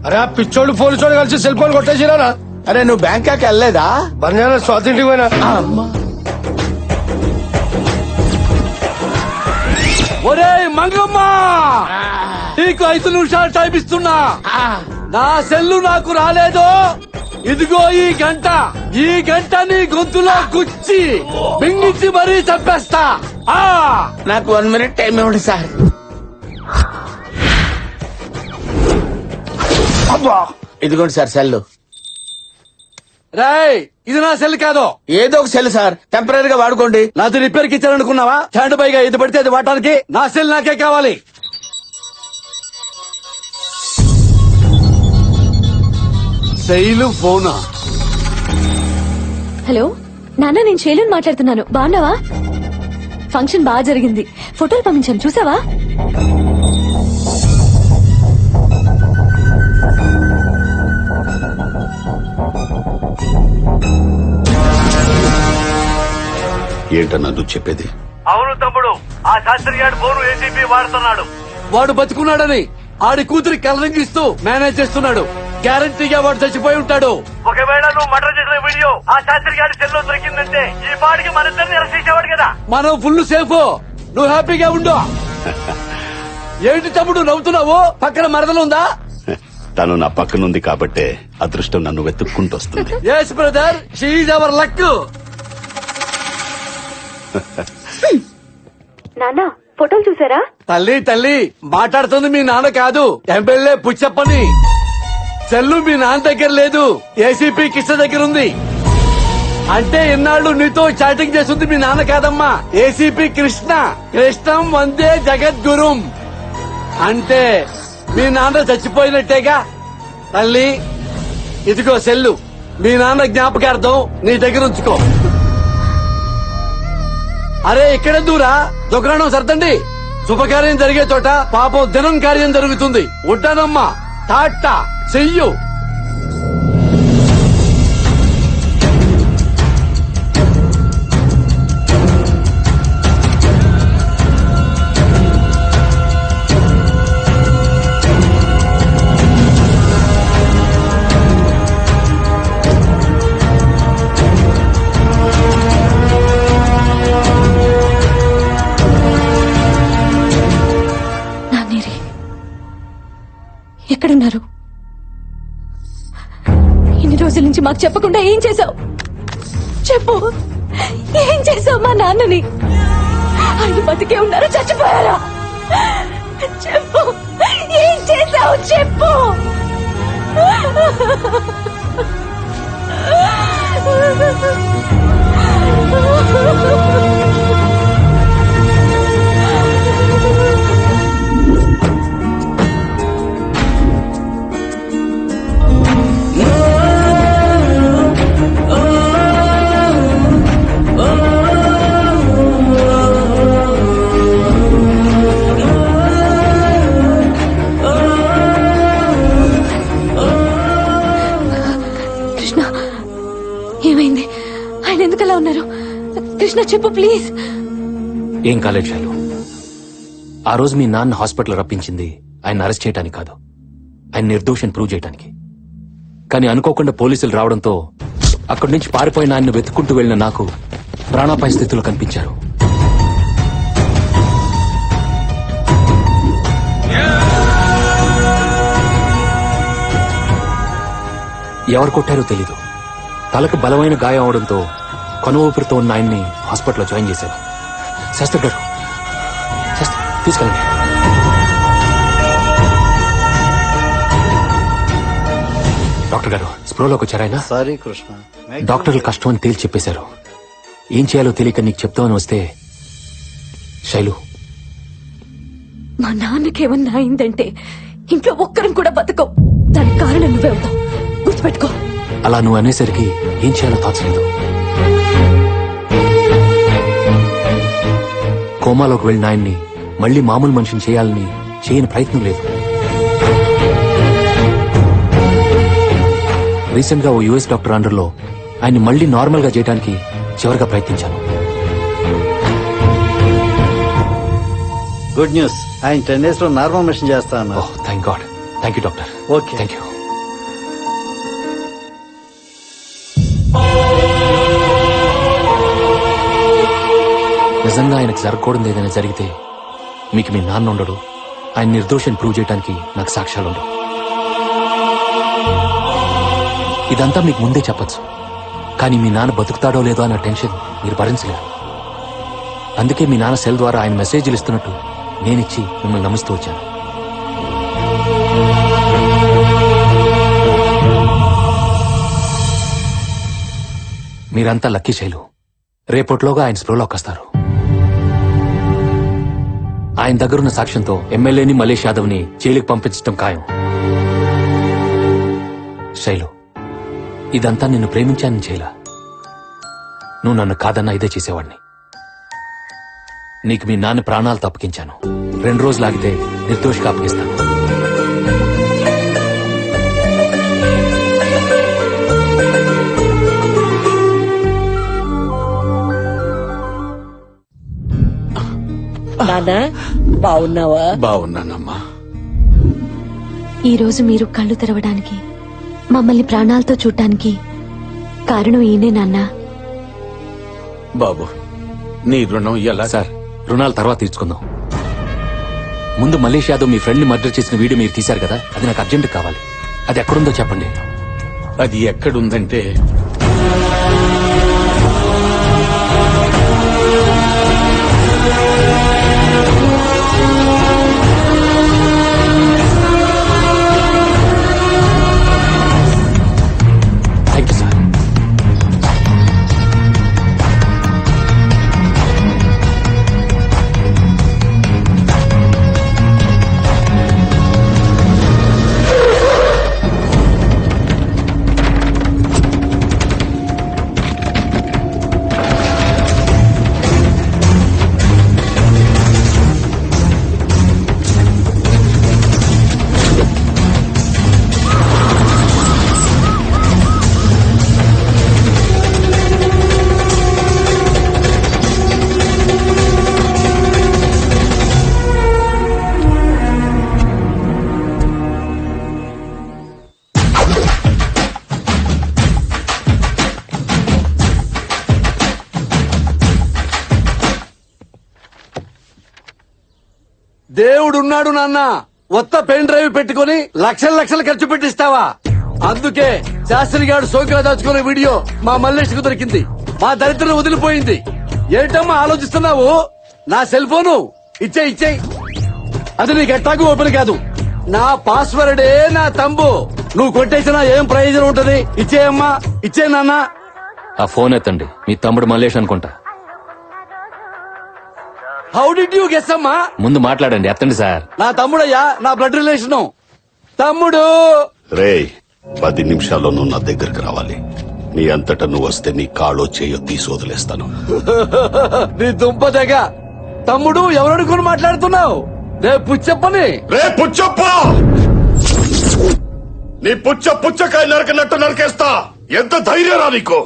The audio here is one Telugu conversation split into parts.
అరే ఆ పిచ్చోడు పోలీసోడు కలిసి సెల్ ఫోన్ కొట్టేసిరా. అరే నువ్వు బ్యాంకాక్ వెళ్ళలేదా? బంజారా స్వాతంత్రికి పోయినా. ఒరే మంగమ్మ, నీకు 5 నిమిషాలు టైం ఇస్తున్నా. నా సెల్లు నాకు రాలేదు. ఇదిగో ఈ గంట నీ గొంతులో గుచ్చి మింగిచ్చి మరీ చంపేస్తా. నాకు 1 minute టైం ఇవ్వండి సార్. ఇదిగోండి సార్ సెల్. రాయ్, ఇది నా సెల్ కాదు. ఏదో ఒక సెల్ సార్, టెంపరీగా వాడుకోండి. నాది రిపేర్ కి ఇచ్చారనుకున్నావా? స్టాండ్ పైగా ఇది పడితే అది వాడటానికి. నా సెల్ నాకే కావాలి. శైలు ఫోనా? హలో నాన్న, నేను శైలుని మాట్లాడుతున్నాను. బాగున్నావా? ఫంక్షన్ బాగా జరిగింది. ఫోటోలు పంపించాను, చూసావా? ఏంటన్నా నువ్వు చెప్పేది? అవును తమ్ముడు, ఆ శాస్త్రి గారు ఫోన్ ఏసీపీ వాడుతున్నాడు. వాడు బతుకున్నాడని ఆడి కూతురి కలరింగ్ ఇస్తూ మేనేజ్ చేస్తున్నాడు. గ్యారంటీగా వాడు చచ్చిపోయి ఉంటాడు. ఒకవేళ నువ్వు మర్డర్ చేసిన వీడియో ఆ శాస్త్రి గారి సెల్లో దొరికిందంటే ఈ పాడికి మన ఇద్దరిని అరెస్ట్ చేసేవాడు కదా. మనం ఫుల్ సేఫ్. నువ్వు హ్యాపీగా ఉండు. ఏంటి తమ్ముడు నవ్వుతున్నావు? పక్కన మరదలుందా? తను నా పక్కనుంది కాబట్టే అదృష్టం నన్ను వెతుక్కుంటూ వస్తుంది. Yes brother, she is our luck. నాన్న, ఫోటోలు చూసారా? తల్లి మాట్లాడుతుంది మీ నాన్న కాదు, ఎమ్మెల్యే పుచ్చప్పని. సెల్లు మీ నాన్న దగ్గర లేదు, ఏసీపీ కిష్ట దగ్గర ఉంది. అంటే ఇన్నాళ్ళు నీతో చాటింగ్ చేస్తుంది మీ నాన్న కాదమ్మా, ఏసీపీ కృష్ణ. కృష్ణం వందే జగద్గురుం. అంటే మీ నాన్న చచ్చిపోయినట్టేగా. తల్లి, ఇదిగో సెల్లు, మీ నాన్న జ్ఞాపకార్థం నీ దగ్గర ఉంచుకో. అరే ఇక్కడే దూరా, దుకాణం సర్దండి. శుభకార్యం జరిగే చోట పాపం దినం కార్యం జరుగుతుంది. ఉంటానమ్మా, టాటా, చెయ్యు. ఎక్కడున్నారు? ఇన్ని రోజుల నుంచి మాకు చెప్పకుండా ఏం చేశావు? చెప్పు, ఏం చేశావు మా నాన్నని? ఆయన బతికే ఉన్నారా, చచ్చిపోయారా? చెప్పు, ఏం చేశావు? చెప్పు. ఏమైంది? ఆయన ఎందుకలా ఉన్నారు? కృష్ణ చెప్పు ప్లీజ్. ఏం కాలేదు శైలు. ఆ రోజు మీ నాన్న హాస్పిటల్ రప్పించింది ఆయన అరెస్ట్ చేయడానికి కాదు, ఆయన నిర్దోషం ప్రూవ్ చేయడానికి. కానీ అనుకోకుండా పోలీసులు రావడంతో అక్కడి నుంచి పారిపోయిన ఆయన్ని వెతుక్కుంటూ వెళ్లిన నాకు ప్రాణాపాయ స్థితిలో కనిపించారు. ఎవరు కొట్టారో తెలీదు. తలకు బలమైన గాయం అవడంతో కొన ఊపిరితో ఉన్న ఆయన్ని హాస్పిటల్లో జాయిన్ చేశారు. శాస్త్రి గారు, తీసుకెళ్ళండి. డాక్టర్ గారు స్ప్రోలోకి వచ్చారాయన? సారీ కృష్ణ, డాక్టర్లు కష్టం అని తేల్చి చెప్పేశారు. ఏం చేయాలో తెలియక నీకు చెప్తామని వస్తే. శైలు, మా నాన్నకేమన్నా అయిందంటే ఇంట్లో ఒక్కరం కూడా బతకం. దానికి కారణం నువ్వే అవుతావు, గుర్తుపెట్టుకో. అలా నువ్వు అనేసరికి ఏం చేయాలో తోచలేదు. కోమాలోకి వెళ్ళిన ఆయన్ని మళ్లీ మామూలు మనిషిని చేయాలని చేయని ప్రయత్నం లేదు. రీసెంట్ గా ఓ యుఎస్ డాక్టర్ అండర్లో ఆయన్ని మళ్లీ నార్మల్ గా చేయడానికి చివరిగా ప్రయత్నించాను. గుడ్ న్యూస్, ఆయన 10 days లో నార్మల్ మిషన్ చేస్తా అన్నారు. Thank God. Thank you doctor. Okay, thank you. నిజంగా ఆయనకు జరగకూడదు ఏదైనా జరిగితే మీకు మీ నాన్న ఉండడు. ఆయన నిర్దోషాన్ని ప్రూవ్ చేయడానికి నాకు సాక్ష్యాలు ఉండవు. ఇదంతా మీకు ముందే చెప్పొచ్చు, కానీ మీ నాన్న బతుకుతాడో లేదో అన్న టెన్షన్ మీరు భరించలేరు. అందుకే మీ నాన్న సెల్ ద్వారా ఆయన మెసేజ్లు ఇస్తున్నట్టు నేనిచ్చి మిమ్మల్ని నమ్మిస్తూ వచ్చాను. మీరంతా లక్కీ శైలు. రేపట్లోగా ఆయన స్ప్రోలోకి వస్తారు. ఆయన దగ్గరున్న సాక్ష్యంతో ఎమ్మెల్యేని మలేష్ యాదవ్ ని జైలుకి పంపించడం ఖాయం. శైలు, ఇదంతా నిన్ను ప్రేమించానని చేయలా. నువ్వు నన్ను కాదన్నా ఇదే చేసేవాడిని. నీకు మీ నాన్న ప్రాణాలు తప్పకించాను. 2 రోజులు ఆగితే నిర్దోషిగా అప్పగిస్తాను. నానా బాగున్నావా? బాగున్నానమ్మా. ఈ రోజు మీరు కళ్ళు తెరవడానికి, మమ్మల్ని ప్రాణాలతో చూడటానికి కారణం ఈయనే నాన్న. బాబు, నీ రుణం ఎలా? సార్, రుణాలు తర్వాత తీర్చుకుందాం. ముందు మలేష్ యాదవ్ మీ ఫ్రెండ్ ని మర్డర్ చేసిన వీడియో మీరు తీశారు కదా, అది నాకు అర్జెంట్ కావాలి. అది ఎక్కడుందో చెప్పండి. అది ఎక్కడుందంటే థ్యాంక్ యూ సార్. దేవుడున్నాడు నాన్న. కొత్త పెన్ డ్రైవ్ పెట్టుకుని లక్షలు లక్షలు ఖర్చు పెట్టిస్తావా? అందుకే శాస్త్రి గారు సోకిగా దాచుకునే వీడియో మా మల్లేష్ కు దొరికింది. మా దరిద్రం వదిలిపోయింది. ఏంటమ్మా ఆలోచిస్తున్నావు? నా సెల్ ఫోను ఇచ్చేయి. అది నీకు ఎట్టాకు ఓపెన్ కాదు. నా పాస్వర్డే నా తంబు. నువ్వు కొట్టేసినా ఏం ప్రయోజనం ఉంటది? ఇచ్చేయమ్మా, ఇచ్చే నాన్న. ఆ ఫోన్ ఎత్తండి. మీ తమ్ముడు మల్లేష్ అనుకుంటా. హౌ డిడ్ యూ గెస్ అమ్మా? ముందు మాట్లాడండి. ఎత్తండి సార్. నా తమ్ముడయ్యా, నా బ్లడ్ రిలేషను. తమ్ముడు రేయ్, 10 నిమిషాల్లో నువ్వు నా దగ్గరికి రావాలి. నీ అంతటా నువ్వు వస్తే నీ కాళ్ళో చేయో తీసి వదిలేస్తాను. నీ దుంప దగ్గ. తమ్ముడు ఎవరనుకుని మాట్లాడుతున్నావు? రేపు చెప్పని. రే పుచ్చప్ప, నీ పుచ్చకాయ నరకనట్టు నరికేస్తా. ఎంత ధైర్యరా నీకు?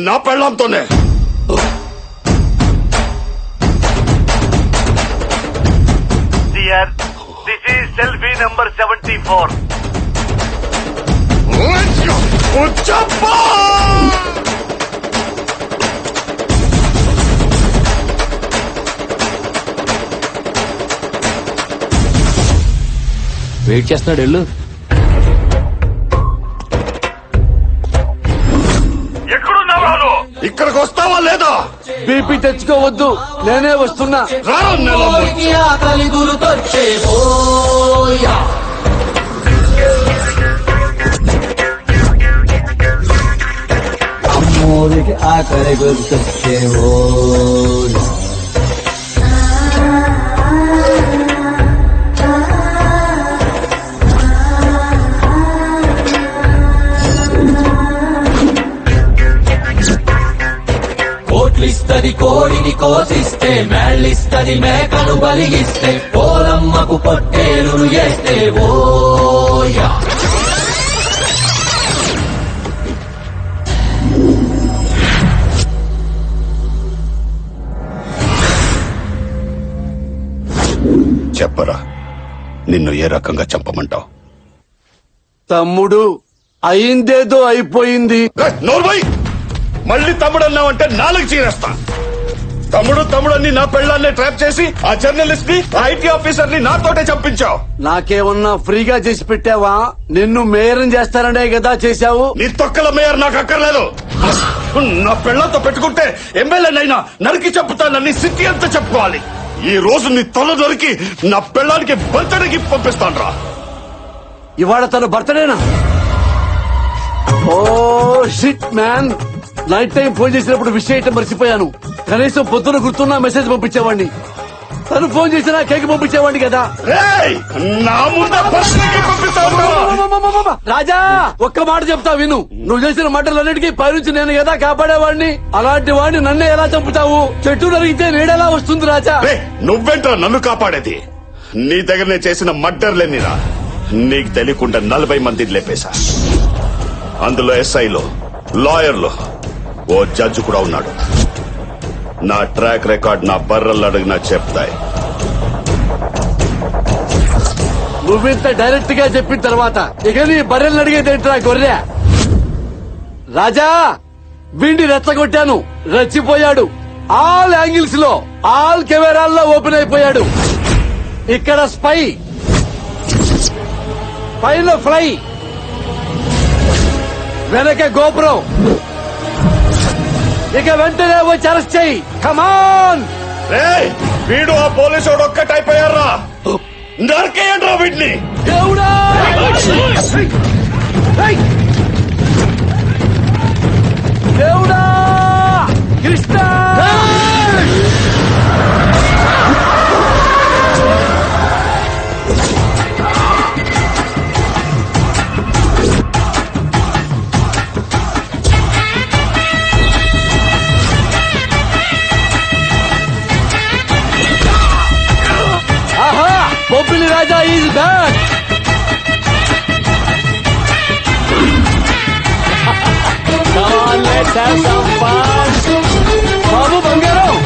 నా పెళ్ళంతోనే. This is selfie number 74. పుచ్చప్ప! వెయిట్ చేస్తున్నాడు. వెళ్ళు. ఎక్కడున్నావు? ఇక్కడికి వస్తావా లేదా? బీపీ తెచ్చుకోవద్దు, నేనే వస్తున్నా. రా నెల అమ్మోరికి ఆకలి గుర్తొచ్చేవో. కోట్లిస్తది కోడిని కోసిస్తే, మేళ్ళిస్తది మేకను బలిగిస్తే, పోలమ్మకు పొట్టేలు చేస్తే ఓయా. చెప్పరా, నిన్ను ఏ రకంగా చంపమంటావు? తమ్ముడు, అయిందేదో అయిపోయింది. నోర్మై, మళ్ళీ తమ్ముడు అన్నావంటే 4 చీరేస్తా. తమ్ముడు తమ్ముడు అని నా పెళ్ళాన్ని ట్రాప్ చేసి ఆ జర్నలిస్ట్ ని ఐటీ ఆఫీసర్ ని నాతోటే చంపించావు. నాకేమన్నా ఫ్రీగా చేసి పెట్టావా? నిన్ను మేయర్ చేస్తారనే కదా చేశావు. నీ తొక్కల మేయర్ నాకు అక్కర్లేదు. నా పెళ్ళంతో పెట్టుకుంటే ఎమ్మెల్యేనైనా నరికి చంపుతానని సిటీ అంతా చెప్పుకోవాలి. ఈ రోజు నీ తల నరికి నా పెళ్ళానికి బర్త్డేకి పంపిస్తాను రా. ఇవాళ తన బర్త్డేనా? Oh shit man, night time phone చేసినప్పుడు విష్ చేయటం మర్చిపోయాను. కనీసం పొద్దున గుర్తున్నా మెసేజ్ పంపించేవాడిని. తను ఫోన్ చేసినా కేక్ పంపించేవాడిని కదా. రేయ్, నా ముందే బర్త్డేకి పంపిస్తాను రా. రాజా, ఒక్క మాట చెప్తా విను. నువ్వు చేసిన మాటలన్నిటికీ పైనుంచి నేను కదా కాపాడేవాడిని. అలాంటి వాడిని నన్నే ఎలా చంపుతావు? చెట్టు నరిగితే నీడెలా వస్తుంది రాజా? రేయ్, నువ్వేంట్రా నన్ను కాపాడేది? నీ దగ్గర నేను చేసిన మర్డర్లేనిరా. నీకు తెలియకుండా 40 మందిని లేపేశా. అందులో ఎస్ఐలో, లాయర్లు, ఓ జడ్జి కూడా ఉన్నాడు. నా ట్రాక్ రికార్డ్ నా బర్రలు అడిగినా చెప్తాయి. నువ్వింత డైరెక్ట్ గా చెప్పిన తర్వాత ఇక నీ బర్రెల్ని అడిగేదేంట్రా గొర్రె? రాజా, వీడిని రెచ్చగొట్టాను, రెచ్చిపోయాడు. ఆల్ యాంగిల్స్ లో, ఆల్ కెమెరాల్లో ఓపెన్ అయిపోయాడు. ఇక్కడ స్పై, పైన ఫ్లై, వెనక గోపురం. ఇక వెంటనే వచ్చి అరెస్ట్ చెయ్యి. కమాన్. రేయ్, వీడు ఆ పోలీసు ఒక్కటైపోయారా? నరికేయండ్రా వీడిని. దేవుడా! దేవుడా! కృష్ణ! ఆహా! బొబ్బిలి రాజా ఈజ్ బ్యాక్. బాబు బంగారం,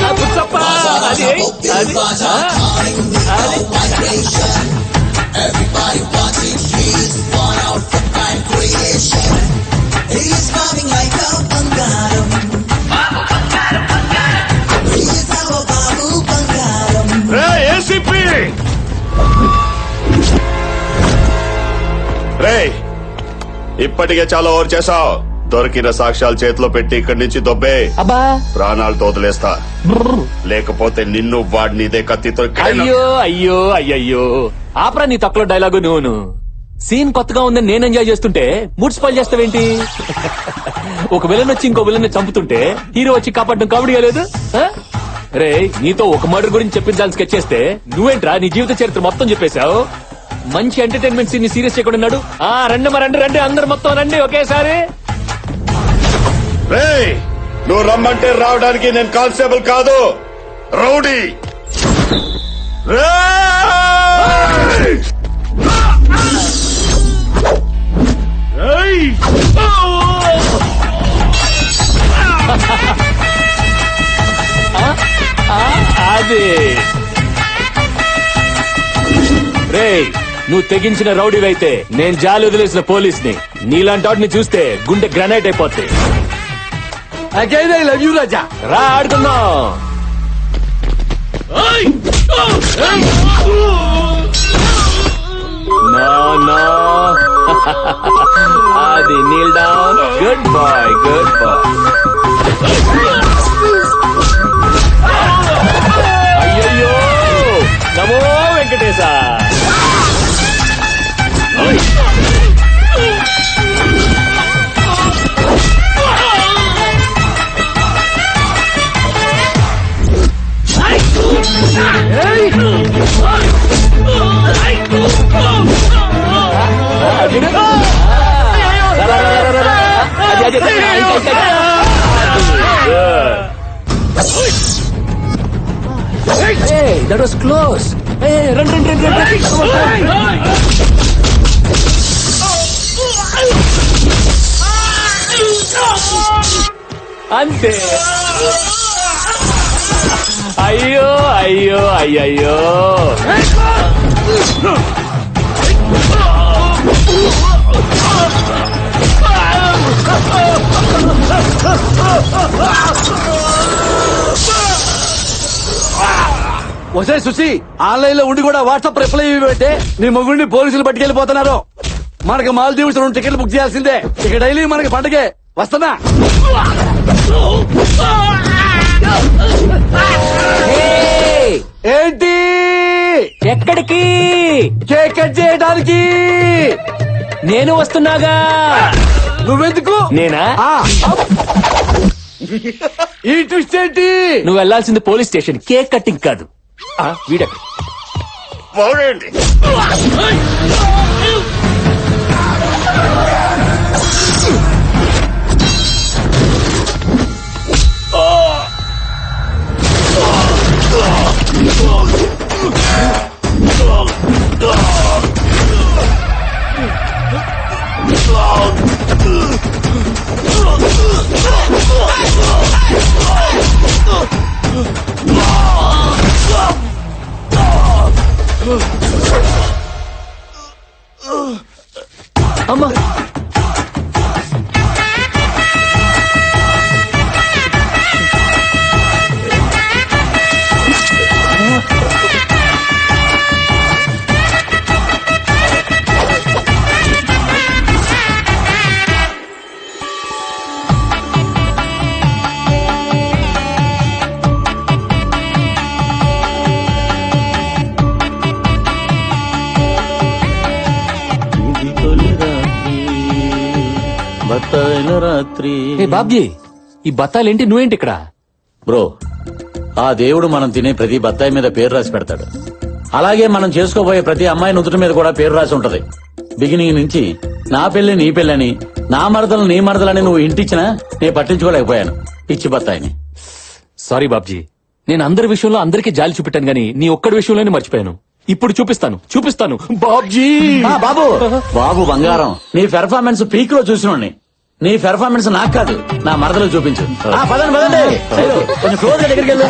రేయ్, ఏసీపీ. రేయ్, ఇప్పటికే చాలా ఓవర్ చేసావు. దొరికిన సాక్ష్యాలు చేతిలో పెట్టి ఇక్కడి నుంచి దొబ్బే. అబ్బా, ప్రాణాలతో వదిలేస్తా. లేకపోతే నిన్ను వాడిని ఇదే కత్తితో అయ్యో అయ్యో అయ్యయ్యో, ఆపరా నీ తక్కువ డైలాగు. నువ్వు సీన్ కొత్తగా ఉందని నేను ఎంజాయ్ చేస్తుంటే మూడ్ స్పాయిల్ చేస్తావేంటి? ఒక విలన్ వచ్చి ఇంకో విలన్ చంపుతుంటే హీరో వచ్చి కాపాడడం కామెడీగా లేదు? రే, నీతో ఒక మర్డర్ గురించి చెప్పించాలని స్కెచ్ చేస్తే నువ్వేంట్రా నీ జీవిత చరిత్ర మొత్తం చెప్పేశావు. మంచి ఎంటర్టైన్మెంట్ సీన్ ని సీరియస్ చేయకుండా ఉన్నాడు. రండి రండి రండి, అందరు మొత్తం రండి ఒకేసారి. రేయ్, నువ్వు రమ్మంటే రావడానికి నేను కానిస్టేబుల్ కాదు, రౌడీ. రేయ్! రేయ్! అది రే, నువ్వు తెగించిన రౌడీవైతే నేను జాలి వదిలేసిన పోలీస్ ని. నీలాంటి వాటిని చూస్తే గుండె గ్రనైట్ అయిపోతుంది. అగైన్ ఐ లవ్ యూ రాజా. రా ఆడుకుందాం. No. అది kneel down. Good boy, good boy. అయ్యయ్యో, నమో Venkatesha. Hey, that was close. Hey, run. అంతే. అయ్యో అయ్యో అయ్యయ్యో. ఒసే సుసి ఆన్లైన్ లో ఉండి కూడా వాట్సాప్ రిప్లై ఇవ్వంటే నీ మొగుడిని పోలీసులు పట్టుకెళ్లిపోతున్నారు. మనకి మాల్దీవ్స్ 2 టికెట్లు బుక్ చేయాల్సిందే. ఇక డైలీ మనకి పండగే. వస్తున్నా. ఏంటి ఎక్కడికి? కేక్ కట్ చేయడానికి? నేను వస్తున్నాగా. నువ్వెందుకు? నేనా? ఆ. ఈ ట్విస్ట్ ఏంటి? నువ్వు వెళ్లాల్సింది పోలీస్ స్టేషన్, కేక్ కట్టింగ్ కాదు. వీడెక్కడ? పోగండి. అమ్మా, ఏ బాబ్జీ, ఈ బత్తాలేంటి? నువ్వేంటి ఇక్కడ? బ్రో, ఆ దేవుడు మనం తినే ప్రతి బత్తాయి మీద పేరు రాసి పెడతాడు. అలాగే మనం చేసుకోబోయే ప్రతి అమ్మాయి నుదుటి మీద కూడా పేరు రాసి ఉంటది. బిగినింగ్ నుంచి నా పెళ్లి నీ పెళ్ళని, నా మరదలు నీ మరదలని నువ్వు ఇంటిచ్చినా నేను పట్టించుకోలేకపోయాను. పిచ్చి బత్తాయిని. సారీ బాబ్జీ, నేను అందరి విషయంలో అందరికీ జాలి చూపెట్టాను గానీ నీ ఒక్కడి విషయంలోనే మర్చిపోయాను. ఇప్పుడు చూపిస్తాను బాబ్జీ. బాబు బాబు బంగారం, నీ పెర్ఫార్మెన్స్ పీక్ లో చూసినోడ్ని. నీ పెర్ఫార్మెన్స్ నాకు కాదు, నా మరదలు చూపించు. పదండి కొంచెం క్లోజ్ దగ్గరికి వెళ్ళు.